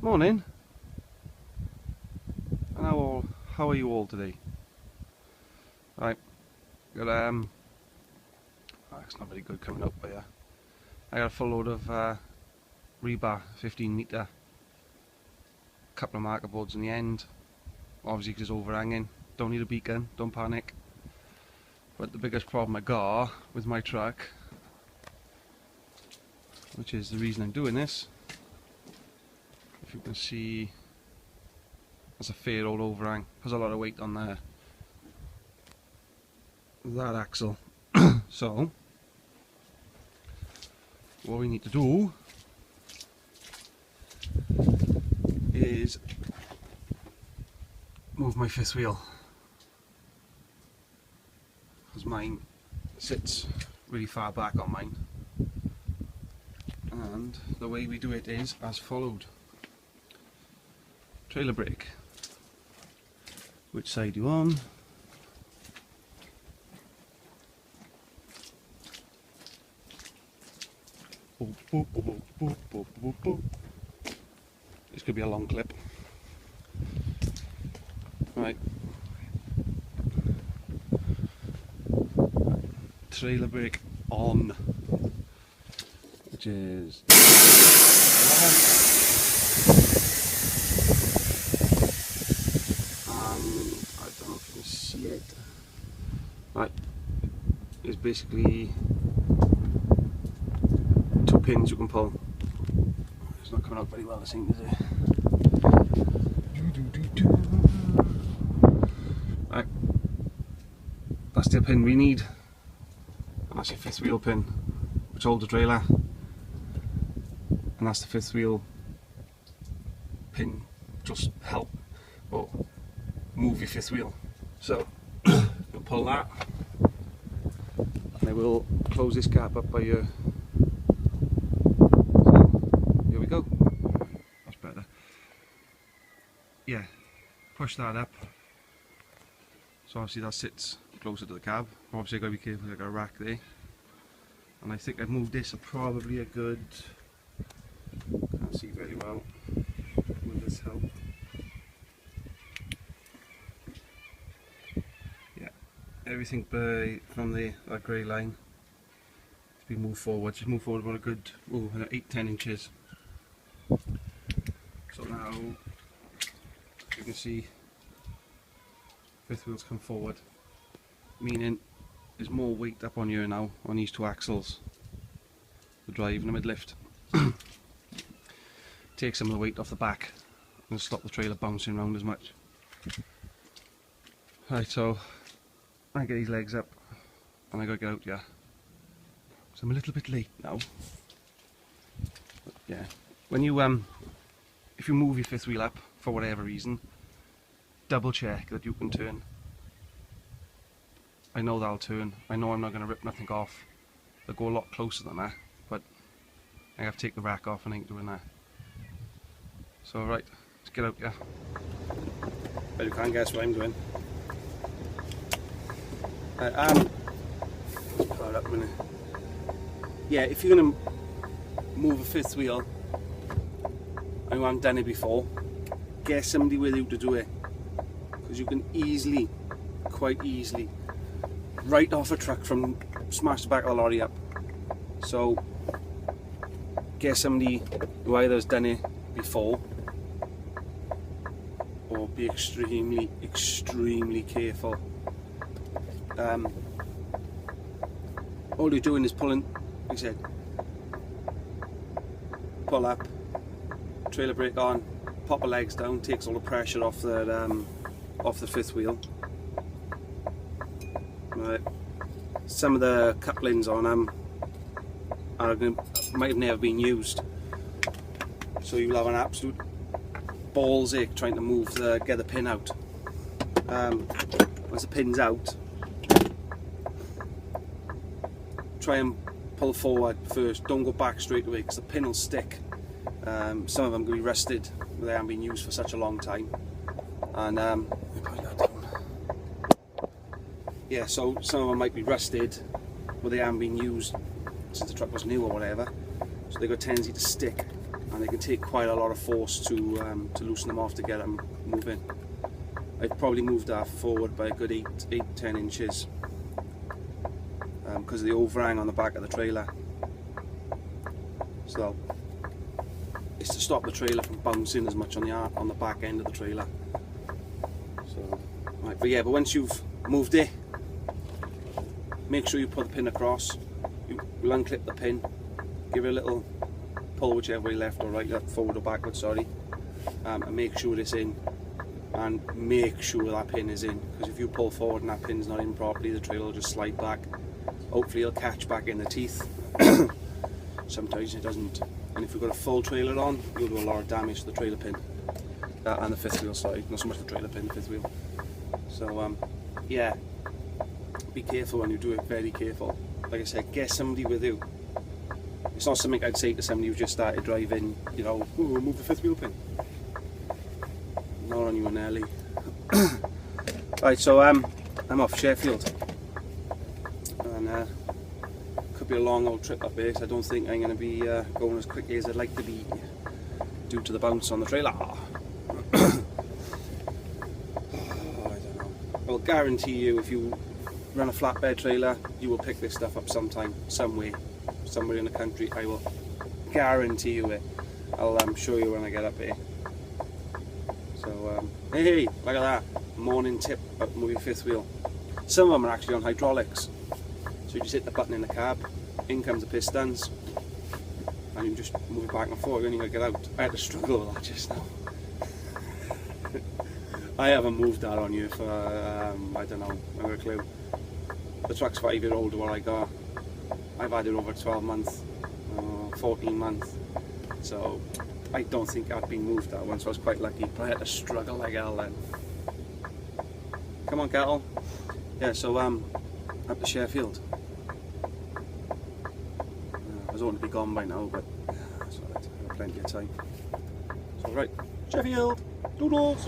Morning. And how are you all today? Right, got it's not very good coming up, but yeah, I got a full load of rebar, 15 metre, couple of marker boards in the end. Obviously, because it's overhanging. Don't need a beacon. Don't panic. But the biggest problem I got with my truck, which is the reason I'm doing this, if you can see, there's a fair old overhang. Has a lot of weight on that axle. So what we need to do is move my fifth wheel, because mine sits really far back on mine, and the way we do it is as followed. Trailer brake. Which side you on? Boop, boop, boop, boop, boop, boop, boop. This could be a long clip. Right. Trailer brake on, which is I don't know if you can see it. Right, it's basically two pins you can pull. It's not coming out very well, this thing, is it? Right, that's the pin we need, and that's your fifth wheel pin, which holds the trailer, and that's the fifth wheel pin, just help or move your fifth wheel. So you'll pull that, and I will close this gap up by your. So here we go. That's better. Yeah, push that up. So obviously that sits closer to the cab. Obviously I've got to be careful, I've got a rack there. And I think I've moved this probably a good, can't see very well, will this help? Yeah, everything from that grey line to be moved forward. Just move forward about a good 8-10 inches. So now you can see fifth wheels come forward, meaning there's more weight up on here now on these two axles, the drive and the mid lift. Take some of the weight off the back and stop the trailer bouncing around as much. Right, so I get these legs up and I gotta get out here. So I'm a little bit late now. But yeah, when you if you move your fifth wheel up for whatever reason, double check that you can turn. I know that'll turn. I know I'm not going to rip nothing off. They'll go a lot closer than that, but I have to take the rack off and I ain't doing that. So right, let's get out here. Bet you can't guess what I'm doing. Let's pull it up a minute. Yeah, if you're going to move a fifth wheel and you haven't done it before, get somebody with you to do it. Because you can easily, quite easily, right off a truck from smash the back of the lorry up. So get somebody who either has done it before or be extremely careful. All you're doing is pulling, like I said, pull up, trailer brake on, pop the legs down, takes all the pressure off the fifth wheel. Right. Some of the couplings on them might have never been used, so you'll have an absolute balls ache trying to get the pin out. Once the pin's out, try and pull forward first. Don't go back straight away because the pin will stick. Some of them can be rusted, but they haven't been used for such a long time. And yeah, so some of them might be rusted, but they haven't been used since the truck was new or whatever. So they've got a tendency to stick. and it can take quite a lot of force to loosen them off to get them moving. I've probably moved that forward by a good 8-10 inches because of the overhang on the back of the trailer. So it's to stop the trailer from bouncing as much on the back end of the trailer. So, right, but once you've moved it, make sure you put the pin across. You'll unclip the pin, give it a little pull whichever way, left or right, forward or backward, sorry, and make sure it's in, and make sure that pin is in, because if you pull forward and that pin's not in properly, the trailer will just slide back. Hopefully it'll catch back in the teeth. Sometimes it doesn't, and if you've got a full trailer on, you'll do a lot of damage to the trailer pin and the fifth wheel, sorry, not so much the trailer pin, the fifth wheel. So yeah, be careful when you do it, very careful. Like I said, get somebody with you. It's not something I'd say to somebody who just started driving, you know, "Ooh, move the fifth wheel pin." Not on you and Ellie. Right, so I'm off Sheffield, and could be a long old trip up here, so I don't think I'm going to be going as quickly as I'd like to be due to the bounce on the trailer. Oh, I don't know. I'll guarantee you, if you run a flatbed trailer, you will pick this stuff up sometime, somewhere in the country. I will guarantee you it. I'll show you when I get up here. So hey, look at that, morning tip about moving fifth wheel. Some of them are actually on hydraulics, so you just hit the button in the cab, in comes the pistons, and you just move it back and forth. You only got to get out. I had to struggle with that just now. I haven't moved that on you for I don't know, I've got a clue. The truck's 5-year-old what I got. I've had it over 12 months, 14 months, so I don't think I'd been moved that one, so I was quite lucky, but I had to struggle like hell then. Come on, cattle. Yeah, so up to Sheffield. I was wanting to be gone by now, but that's all right, I have plenty of time. So right, Sheffield, doodles!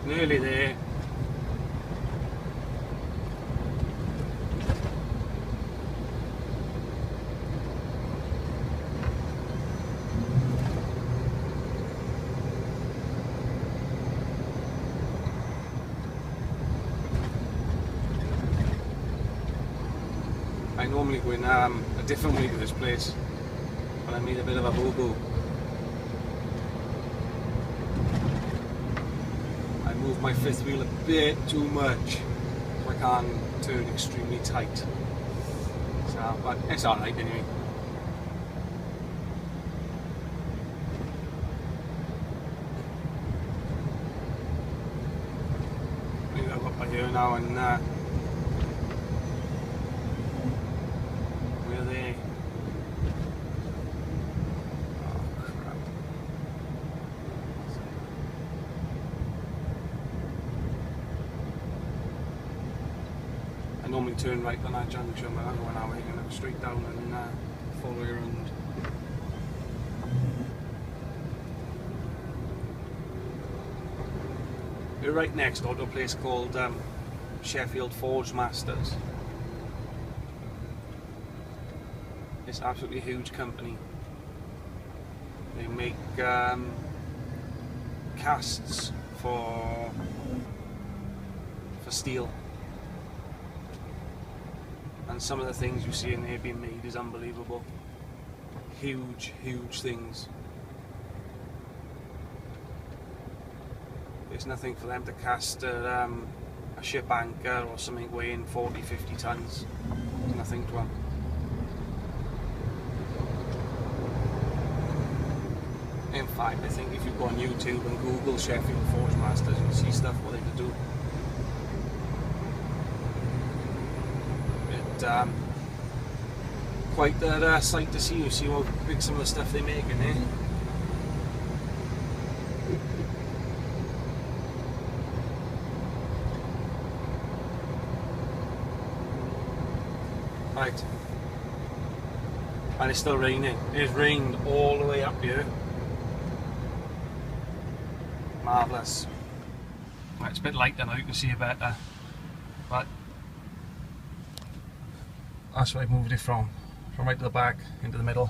Nearly there. I normally go in a different way to this place, but I made a bit of a boo-boo. I moved my fifth wheel a bit too much, so I can't turn extremely tight. So, but it's alright anyway. Maybe I'll go up here now and we're there. Oh crap. normally turn right on that junction, but I'm going that way, going to go straight down and follow you around. We're right next door to a place called Sheffield Forge Masters. It's absolutely a huge company. They make casts for steel, and some of the things you see in there being made is unbelievable. Huge things. It's nothing for them to cast a ship anchor or something weighing 40-50 tons. It's nothing to them. In fact, I think if you go on YouTube and Google Sheffield Forge Masters, you'll see stuff what they could do. Quite a sight to see. You see how big some of the stuff they make in there. Right, and it's still raining. It's rained all the way up here. Marvellous. Right, it's a bit lighter now, you can see it better, but that's where I moved it from right to the back into the middle.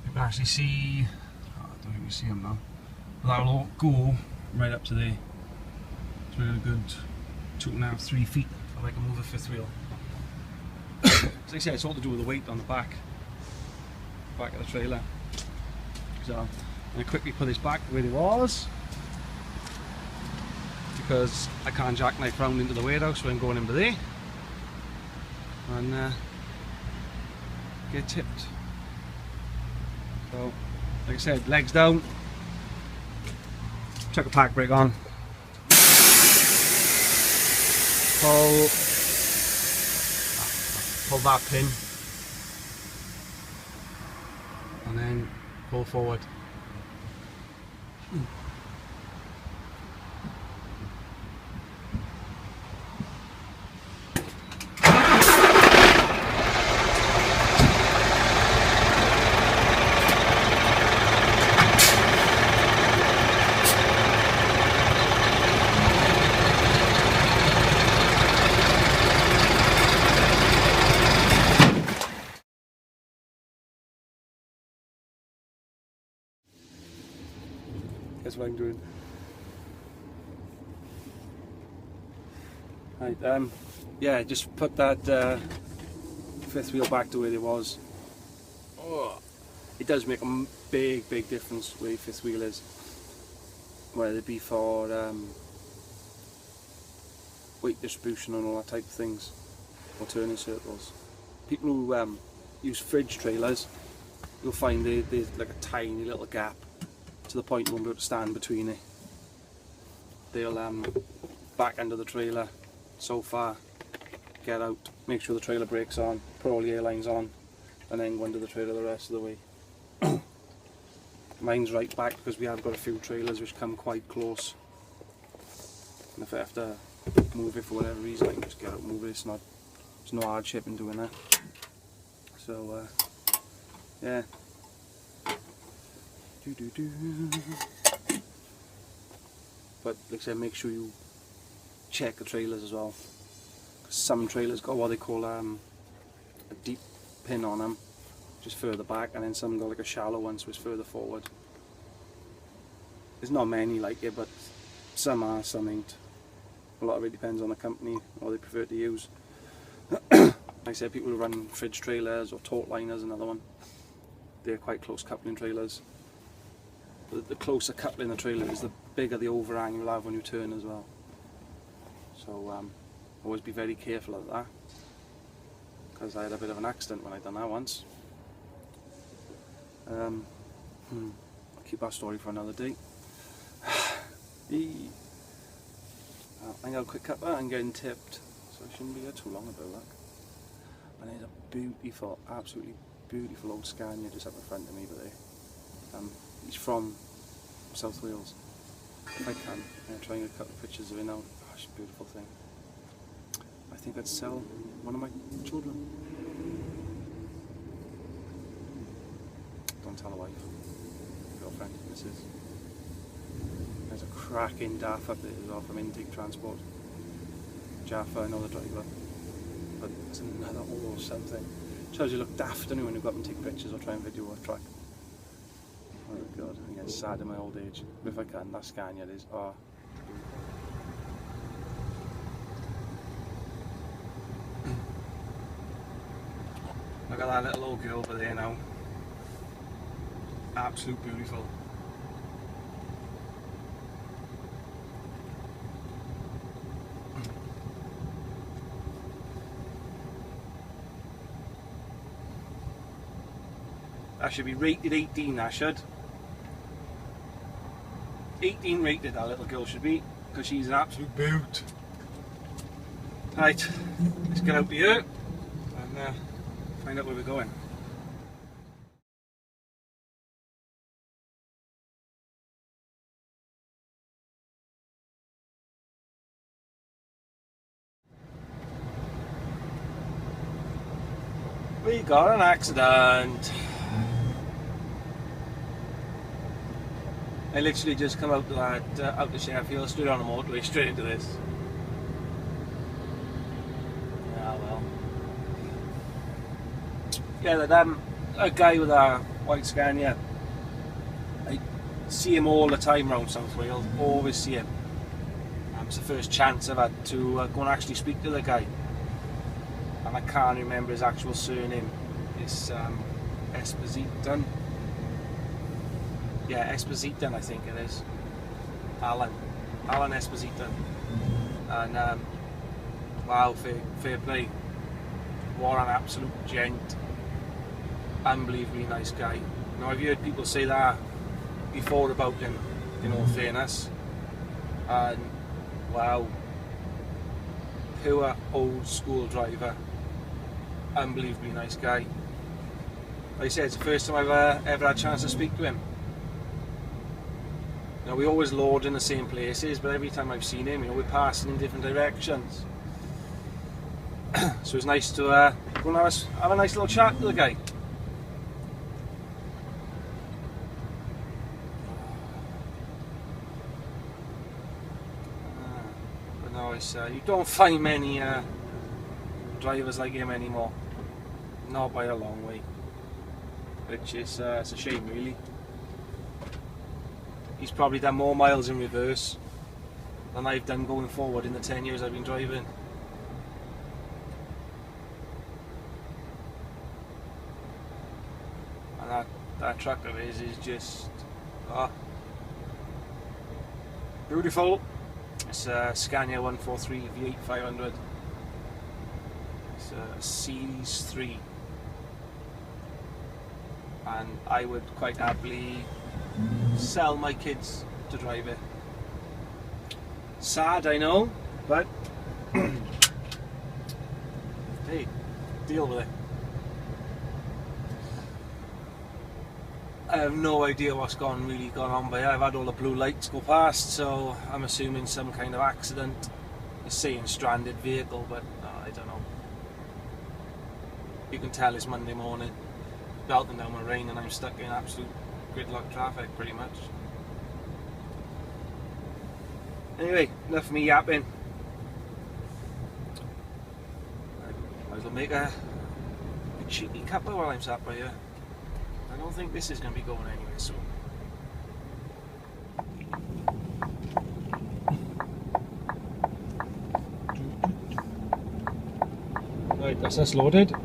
You can actually see, I don't know if you can see them now, but that'll all go right up to there. It's really good 2.5-3 feet if I can move the fifth wheel. As I say, it's all to do with the weight on the back of the trailer. So I'm going to quickly put this back where it was, because I can't jackknife round into the warehouse, so I'm going into there and get tipped. So, like I said, legs down, chuck a park brake on, pull that pin, and then pull forward. That's what I'm doing. Right, yeah, just put that fifth wheel back to where it was. Oh, it does make a big difference where your fifth wheel is, whether it be for weight distribution and all that type of things, or turning circles. People who use fridge trailers, you'll find there's like a tiny little gap to the point you won't be able to stand between it. They'll back under the trailer so far, get out, make sure the trailer brake's on, put all the airlines on, and then go under the trailer the rest of the way. Mine's right back because we have got a few trailers which come quite close, and if I have to move it for whatever reason, I can just get out and move it. There's no hardship in doing that. So yeah. But like I said, make sure you check the trailers as well, because some trailers got what they call a deep pin on them, just further back, and then some got like a shallow one, so it's further forward. There's not many like it, but some are, some ain't. A lot of it depends on the company, what they prefer to use. Like I said, people who run fridge trailers or taut liners, another one. They're quite close coupling trailers. The closer coupling the trailer is, the bigger the overhang you'll have when you turn as well. So always be very careful of that, because I had a bit of an accident when I done that once. I'll keep that story for another day. I got a quick cut, I'm getting tipped, so I shouldn't be here too long about that. And there's a beautiful, absolutely beautiful old Scania just up in front of me, but he's from South Wales. If I can, I'm trying to get a couple of pictures of it now. Oh, it's a beautiful thing. I think I'd sell one of my children. Don't tell a wife, girlfriend, missus. There's a cracking daff up there as well from Intake Transport. Jaffa, I know the driver, but there's another or something. Shows you look daft, don't you, when you go up and take pictures or try and video a track. Oh god, I'm getting sad in my old age. But if I can, that Scania is. Oh. Look at that little old girl over there now. Absolute beautiful. That should be rated 18, that should. 18 rated that little girl should be, because she's an absolute beaut. Right, let's get out here and find out where we're going. We got an accident. I literally just come out to that out to Sheffield, straight on the motorway, straight into this. Yeah, well. Yeah, that a guy with a white Scania. I see him all the time around South Wales. Always see him. It's the first chance I've had to go and actually speak to the guy. And I can't remember his actual surname. It's Esposito. Yeah, Esposito, I think it is. Alan Esposito. And wow, fair play. What an absolute gent. Unbelievably nice guy. Now I've heard people say that before about him, in all fairness. And wow, pure old school driver. Unbelievably nice guy. Like I said, it's the first time I've ever had a chance to speak to him. Now, we always load in the same places, but every time I've seen him, we're passing in different directions. So it's nice to go and have a nice little chat to the guy. But no, it's, you don't find many drivers like him anymore. Not by a long way. Which is it's a shame, really. He's probably done more miles in reverse than I've done going forward in the 10 years I've been driving. And that truck of his is just beautiful. It's a Scania 143 V8 500. It's a Series 3. And I would quite happily sell my kids to drive it. Sad, I know, but hey, deal with it. I have no idea what's really gone on, but I've had all the blue lights go past, so I'm assuming some kind of accident. It's saying stranded vehicle, but I don't know. You can tell it's Monday morning, belting down with rain, and I'm stuck in absolute gridlock traffic, pretty much. Anyway, enough of me yapping. I might as well make a cheeky cuppa while I'm sat by here. I don't think this is going to be going anywhere soon. Right, that's us loaded.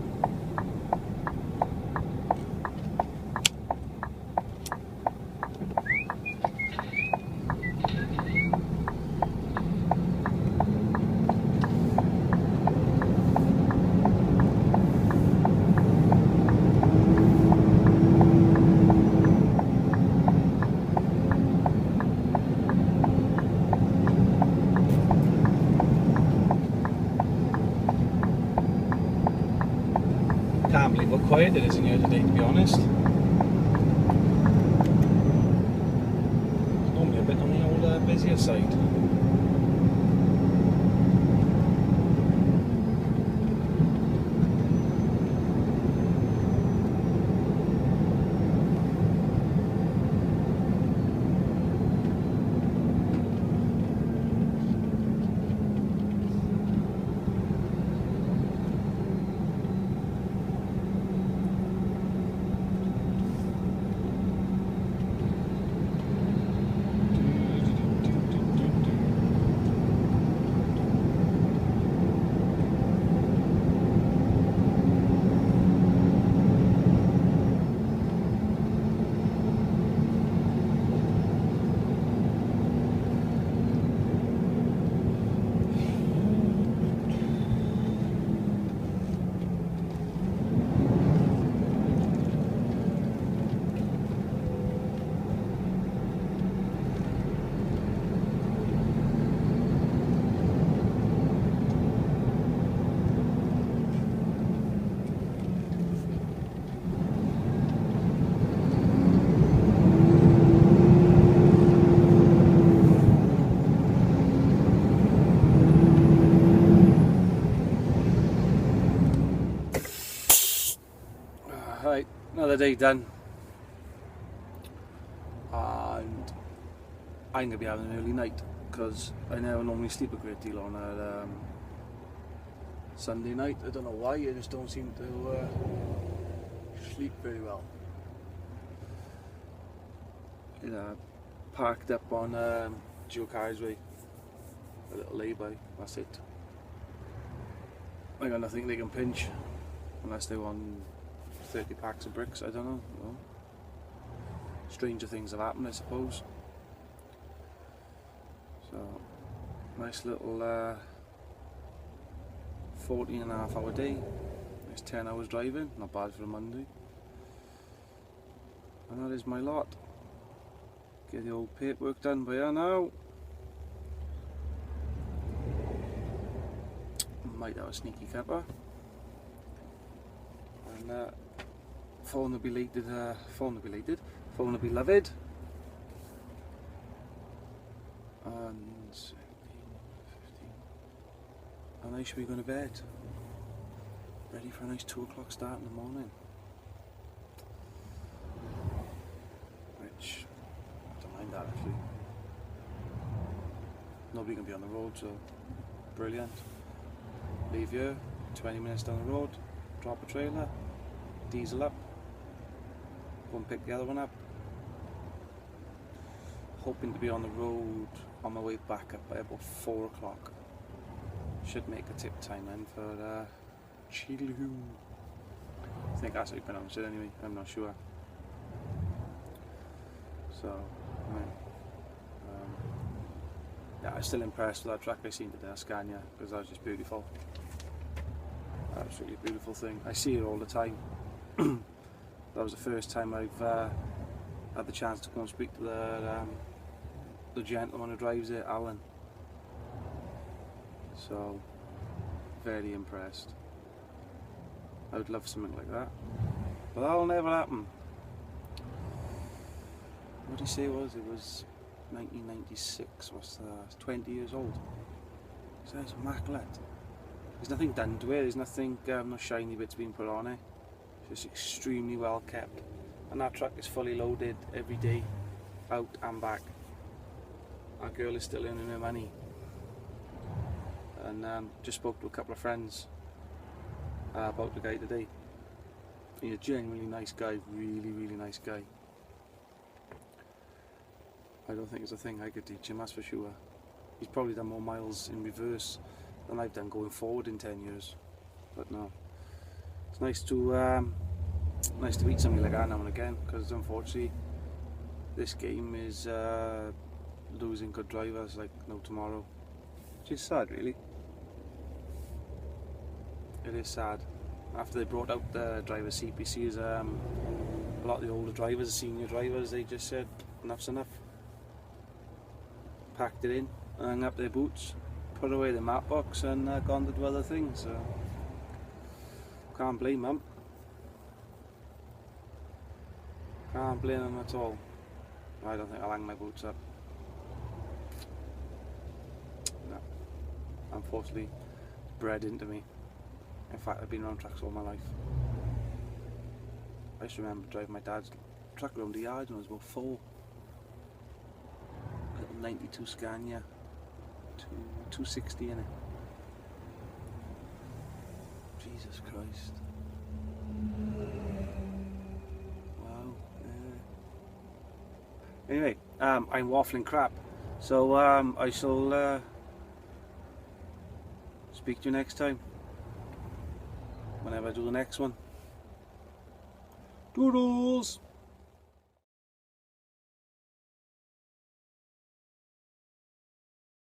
Can't believe how quiet it is in here today, to be honest. It's normally a bit on the old busier side. another day done, and I'm going to be having an early night because I never normally sleep a great deal on a Sunday night. I don't know why, I just don't seem to sleep very well. You know, parked up on Dual Carriageway, a little lay-by, that's it. I got nothing they can pinch unless they want 30 packs of bricks, I don't know. Well, stranger things have happened, I suppose. So, nice little 14.5 hour day. It's 10 hours driving, not bad for a Monday. And that is my lot. Get the old paperwork done by here now. Might have a sneaky cuppa. And phone will be belated, phone will be loved. And 17, 15. And I should be going to bed. Ready for a nice 2 o'clock start in the morning. Which, I don't mind that actually. Nobody can be on the road, so brilliant. Leave here, 20 minutes down the road, drop a trailer, diesel up, go and pick the other one up. Hoping to be on the road on my way back up by about 4 o'clock. Should make a tip time then for Chilhoo. I think that's how you pronounce it anyway, I'm not sure. So, yeah, I'm still impressed with that track I seen today at Scania, because that was just beautiful. Absolutely beautiful thing. I see it all the time. That was the first time I've had the chance to go and speak to the gentleman who drives it, Alan. So, very impressed. I would love something like that, but that'll never happen. What did he say it was? It was 1996, what's that? 20 years old. So it's immaculate. There's nothing done to it, there's nothing, no shiny bits being put on it. It's just extremely well kept. And that truck is fully loaded every day, out and back. Our girl is still earning her money. And just spoke to a couple of friends about the guy today. He's a genuinely nice guy, really, really nice guy. I don't think it's a thing I could teach him, that's for sure. He's probably done more miles in reverse than I've done going forward in 10 years. But no, it's nice to meet somebody like that now and again, because unfortunately this game is losing good drivers like no tomorrow, which is sad really. It is sad. After they brought out the driver CPCs, a lot of the older drivers, the senior drivers, they just said enough's enough. Packed it in, hung up their boots, put away the map box and gone to do other things. So can't blame them. Can't blame them at all. I don't think I'll hang my boots up. No. Unfortunately, it's bred into me. In fact, I've been around trucks all my life. I used to remember driving my dad's truck around the yard when I was about 4. Little 92 Scania, 260 in it. Jesus Christ. Wow. Yeah. Anyway, I'm waffling crap, so I shall speak to you next time. Whenever I do the next one. Doodles!